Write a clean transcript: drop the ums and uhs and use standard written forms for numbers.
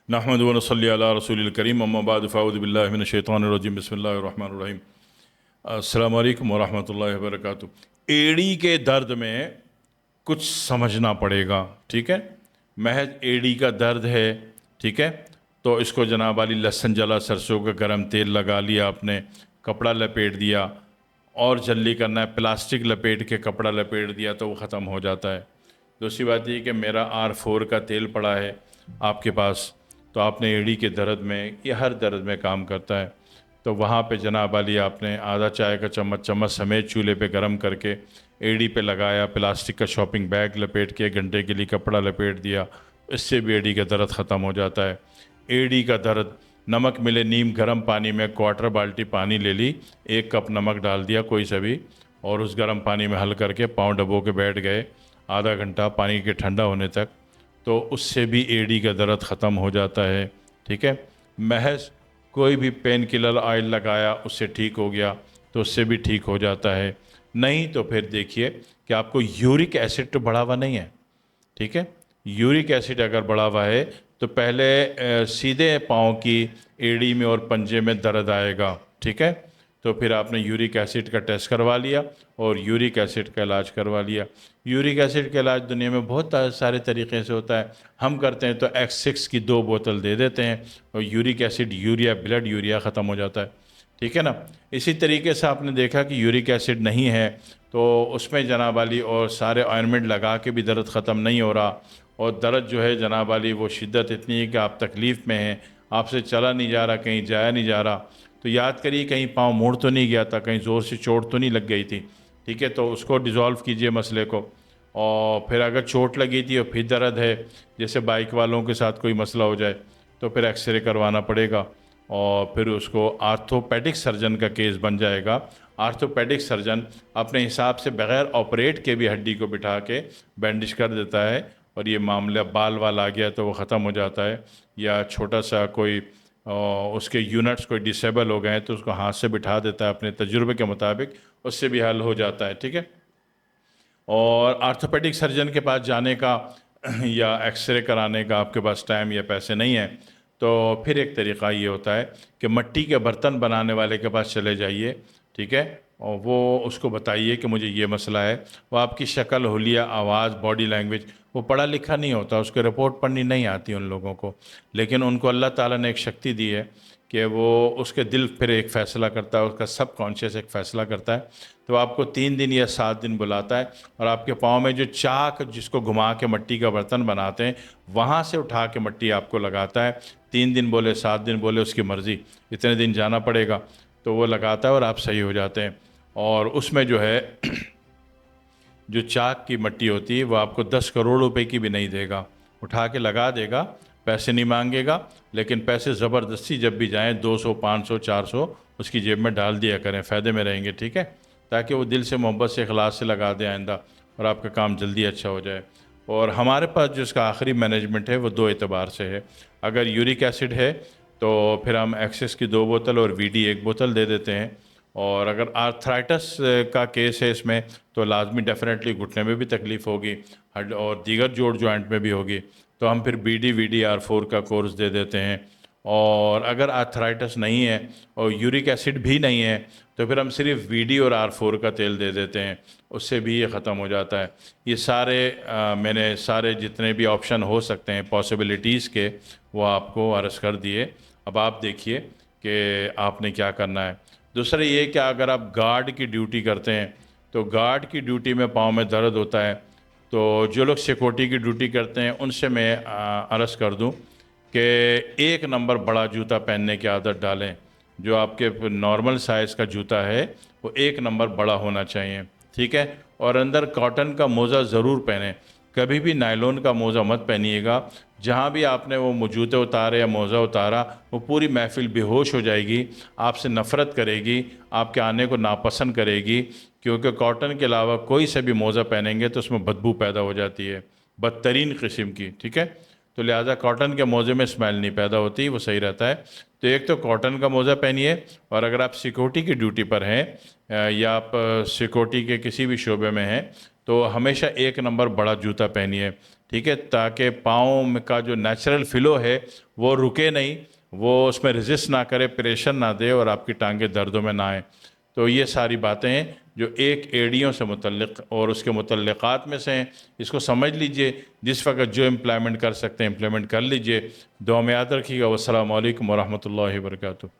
नहमदु व नसल्ली अला रसूलिल करीम अम्मा बाद फ़अऊज़ु बिल्लाहि मिनश शैतानिर रजीम बिस्मिल्लाहिर रहमानिर रहीम। अस्सलामु अलैकुम व रहमतुल्लाहि व बरकातुहू। एड़ी के दर्द में कुछ समझना पड़ेगा, ठीक है। महज एड़ी का दर्द है, ठीक है, तो इसको जनाब वाली लहसुन जला सरसों का गर्म तेल लगा लिया आपने, कपड़ा लपेट दिया और जल्दी करना है, प्लास्टिक लपेट के कपड़ा लपेट दिया तो वो ख़त्म हो जाता है। दूसरी बात ये कि मेरा R4 का तेल पड़ा है आपके पास, तो आपने एड़ी के दर्द में, ये हर दर्द में काम करता है, तो वहाँ पे जनाब वाली आपने आधा चाय का चम्मच चम्मच समेत चूल्हे पे गरम करके एड़ी पे लगाया, प्लास्टिक का शॉपिंग बैग लपेट के घंटे के लिए कपड़ा लपेट दिया, इससे भी एड़ी का दर्द ख़त्म हो जाता है। एड़ी का दर्द, नमक मिले नीम, गर्म पानी में क्वार्टर बाल्टी पानी ले ली, 1 कप नमक डाल दिया कोई सा भी, और उस गर्म पानी में हल करके पाँव डबो के बैठ गए आधा घंटा पानी के ठंडा होने तक, तो उससे भी एड़ी का दर्द ख़त्म हो जाता है, ठीक है। महज कोई भी पेन किलर ऑयल लगाया उससे ठीक हो गया तो उससे भी ठीक हो जाता है। नहीं तो फिर देखिए कि आपको यूरिक एसिड तो बढ़ा हुआ नहीं है, ठीक है। यूरिक एसिड अगर बढ़ा हुआ है तो पहले सीधे पाँव की एड़ी में और पंजे में दर्द आएगा, ठीक है। तो फिर आपने यूरिक एसिड का टेस्ट करवा लिया और यूरिक एसिड का इलाज करवा लिया। यूरिक एसिड का इलाज दुनिया में बहुत सारे तरीक़े से होता है। हम करते हैं तो X6 की 2 बोतल दे देते हैं और uric acid, urea, blood urea ख़त्म हो जाता है, ठीक है ना। इसी तरीके से आपने देखा कि यूरिक एसिड नहीं है तो उसमें जनाब वाली और सारे ऑइंटमेंट लगा के भी दर्द ख़त्म नहीं हो रहा, और दर्द जो है जनाब वाली वो शिद्दत इतनी है कि आप तकलीफ़ में हैं, आपसे चला नहीं जा रहा, कहीं जाया नहीं जा रहा, तो याद करिए कहीं पाँव मुड़ तो नहीं गया था, कहीं ज़ोर से चोट तो नहीं लग गई थी, ठीक है। तो उसको डिज़ोल्व कीजिए मसले को। और फिर अगर चोट लगी थी और फिर दर्द है, जैसे बाइक वालों के साथ कोई मसला हो जाए, तो फिर एक्सरे करवाना पड़ेगा और फिर उसको आर्थोपेडिक सर्जन का केस बन जाएगा। आर्थोपेडिक सर्जन अपने हिसाब से बग़ैर ऑपरेट के भी हड्डी को बिठा के बैंडेज कर देता है, और ये मामला बाल वाल आ गया तो वो ख़त्म हो जाता है, या छोटा सा कोई उसके यूनिट्स कोई डिसेबल हो गए हैं तो उसको हाथ से बिठा देता है अपने तजुर्बे के मुताबिक, उससे भी हल हो जाता है, ठीक है। और आर्थोपेडिक सर्जन के पास जाने का या एक्सरे कराने का आपके पास टाइम या पैसे नहीं है, तो फिर एक तरीक़ा ये होता है कि मिट्टी के बर्तन बनाने वाले के पास चले जाइए, ठीक है, और वो उसको बताइए कि मुझे ये मसला है। वो आपकी शक्ल, हुलिया, आवाज़, बॉडी लैंग्वेज, वो पढ़ा लिखा नहीं होता, उसको रिपोर्ट पढ़नी नहीं आती उन लोगों को, लेकिन उनको अल्लाह ताला ने एक शक्ति दी है कि वो, उसके दिल फिर एक फ़ैसला करता है, उसका सब कॉन्शियस एक फ़ैसला करता है। तो आपको 3 दिन या 7 दिन बुलाता है और आपके पाँव में जो चाक जिसको घुमा के मिट्टी का बर्तन बनाते हैं वहाँ से उठा के मिट्टी आपको लगाता है। 3 दिन बोले 7 दिन बोले, उसकी मर्ज़ी, इतने दिन जाना पड़ेगा, तो वो लगाता है और आप सही हो जाते हैं। और उसमें जो है जो चाक की मिट्टी होती है वो आपको 10 करोड़ रुपए की भी नहीं देगा, उठा के लगा देगा, पैसे नहीं मांगेगा, लेकिन पैसे ज़बरदस्ती जब भी जाएं 200, 500, 400 उसकी जेब में डाल दिया करें, फ़ायदे में रहेंगे, ठीक है, ताकि वो दिल से, मोहब्बत से, इखलास से लगा दें आइंदा, और आपका काम जल्दी अच्छा हो जाए। और हमारे पास जो इसका आखिरी मैनेजमेंट है वो 2 एतबार से है। अगर यूरिक एसिड है तो फिर हम एक्सेस की 2 बोतल और VD 1 बोतल दे देते हैं, और अगर आर्थराइटिस का केस है इसमें तो लाजमी डेफिनेटली घुटने में भी तकलीफ़ होगी, हड और दीगर जोड़ जॉइंट में भी होगी, तो हम फिर BD VD R4 का कोर्स दे देते हैं। और अगर आर्थराइटिस नहीं है और यूरिक एसिड भी नहीं है तो फिर हम सिर्फ VD और R4 का तेल दे देते हैं, उससे भी ये ख़त्म हो जाता है। ये सारे मैंने सारे जितने भी ऑप्शन हो सकते हैं पॉसिबिलिटीज़ के, वो आपको अर्ज़ कर दिए। अब आप देखिए कि आपने क्या करना है। दूसरा ये कि अगर आप गार्ड की ड्यूटी करते हैं तो गार्ड की ड्यूटी में पाँव में दर्द होता है, तो जो लोग सिक्योरिटी की ड्यूटी करते हैं उनसे मैं अर्ज़ कर दूं कि 1 नंबर बड़ा जूता पहनने की आदत डालें। जो आपके नॉर्मल साइज़ का जूता है वो 1 नंबर बड़ा होना चाहिए, ठीक है। और अंदर कॉटन का मोज़ा ज़रूर पहनें, कभी भी नायलॉन का मोज़ा मत पहनिएगा। जहाँ भी आपने वो जूते उतारे या मोज़ा उतारा वो पूरी महफ़िल बेहोश हो जाएगी, आपसे नफ़रत करेगी, आपके आने को नापसंद करेगी, क्योंकि कॉटन के अलावा कोई सा भी मोज़ा पहनेंगे तो उसमें बदबू पैदा हो जाती है, बदतरीन किस्म की, ठीक है। तो लिहाजा कॉटन के मोज़े में स्मेल नहीं पैदा होती, वो सही रहता है। तो एक तो कॉटन का मोज़ा पहनिए, और अगर आप सिक्योरिटी की ड्यूटी पर हैं या आप सिक्योरिटी के किसी भी शोबे में हैं तो हमेशा 1 नंबर बड़ा जूता पहनिए, ठीक है, ताकि पाँव में का जो नेचुरल फ़्लो है वो रुके नहीं, वो उसमें रेजिस्ट ना करे, प्रेशर ना दे और आपकी टांगें दर्दों में ना आए। तो ये सारी बातें हैं जो एक एड़ियों से मुतल्लिक़ और उसके मुतल्लिक़ात में से हैं। इसको समझ लीजिए, जिस वक्त जो इम्प्लीमेंट कर सकते हैं इम्प्लीमेंट कर लीजिए। दुआ में याद रखिएगा। वस्सलामु अलैकुम वरहमतुल्लाहि वबरकातुहू।